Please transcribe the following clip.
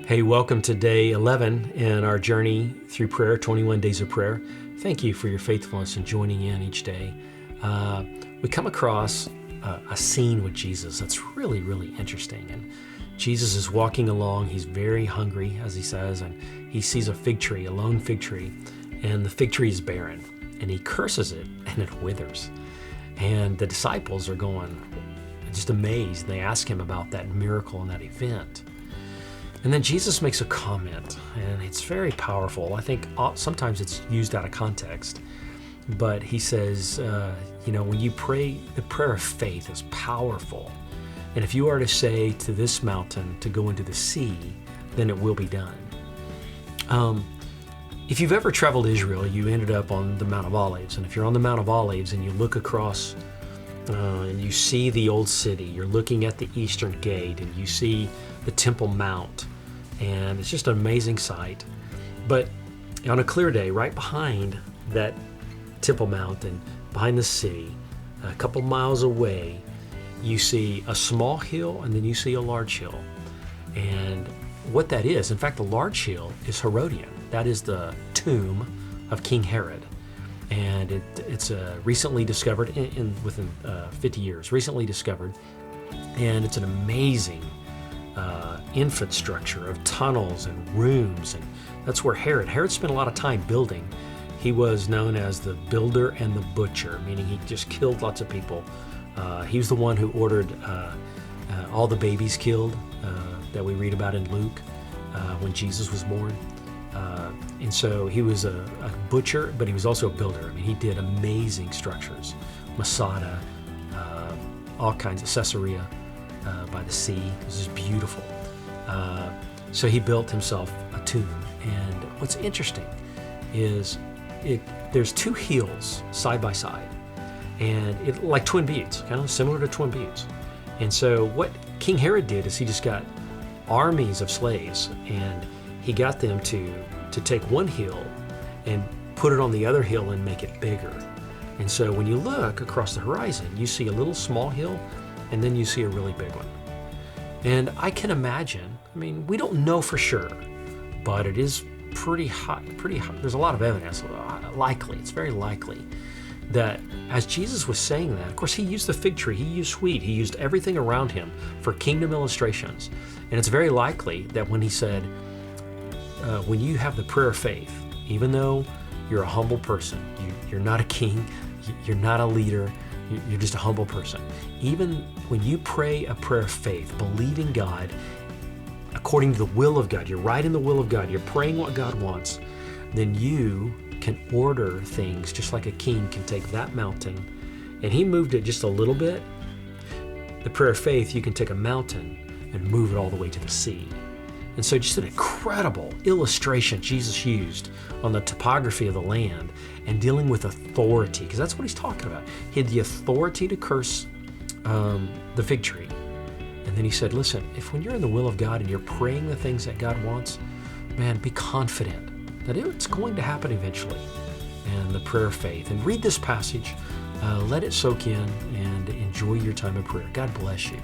Hey, welcome to day 11 in our journey through prayer, 21 days of prayer. Thank you for your faithfulness and joining in each day. We come across a scene with Jesus that's really, really interesting. And Jesus is walking along. He's very hungry, as he says, and he sees a fig tree, a lone fig tree, and the fig tree is barren. And he curses it, and it withers. And the disciples are going just amazed. They ask him about that miracle and that event. And then Jesus makes a comment, and it's very powerful. I think sometimes it's used out of context, but he says, when you pray, the prayer of faith is powerful. And if you are to say to this mountain to go into the sea, then it will be done. If you've ever traveled Israel, you ended up on the Mount of Olives. And if you're on the Mount of Olives and you look across and you see the old city, you're looking at the Eastern Gate and you see the Temple Mount. And it's just an amazing sight. But on a clear day, right behind that Temple Mount and behind the city, a couple miles away, you see a small hill and then you see a large hill. And what that is, in fact, the large hill is Herodion. That is the tomb of King Herod. And it's recently discovered, within 50 years, recently discovered. And it's an amazing infrastructure of tunnels and rooms, and that's where Herod spent a lot of time building. He was known as the builder and the butcher, meaning he just killed lots of people. He was the one who ordered all the babies killed that we read about in Luke when Jesus was born. And so he was a butcher, but he was also a builder. I mean, he did amazing structures. Masada, all kinds of Caesarea by the sea. It was just beautiful. So he built himself a tomb. And what's interesting is there's two hills side by side, and like Twin Buttes, kind of similar to Twin Buttes. And so what King Herod did is he just got armies of slaves, and he got them to take one hill and put it on the other hill and make it bigger. And so when you look across the horizon, you see a little small hill, and then you see a really big one. And I can imagine, we don't know for sure, but it is pretty high. There's a lot of evidence, it's very likely that as Jesus was saying that, of course, he used the fig tree, he used wheat, he used everything around him for kingdom illustrations. And it's very likely that when he said, when you have the prayer of faith, even though you're a humble person, you're not a king, you're not a leader, you're just a humble person. Even when you pray a prayer of faith, believing God, according to the will of God, you're right in the will of God, you're praying what God wants, then you can order things just like a king can take that mountain. And he moved it just a little bit. The prayer of faith, you can take a mountain and move it all the way to the sea. And so just an incredible illustration Jesus used on the topography of the land and dealing with authority, because that's what he's talking about. He had the authority to curse the fig tree. And then he said, listen, if when you're in the will of God and you're praying the things that God wants, man, be confident that it's going to happen eventually. And the prayer of faith. And read this passage, let it soak in, and enjoy your time of prayer. God bless you.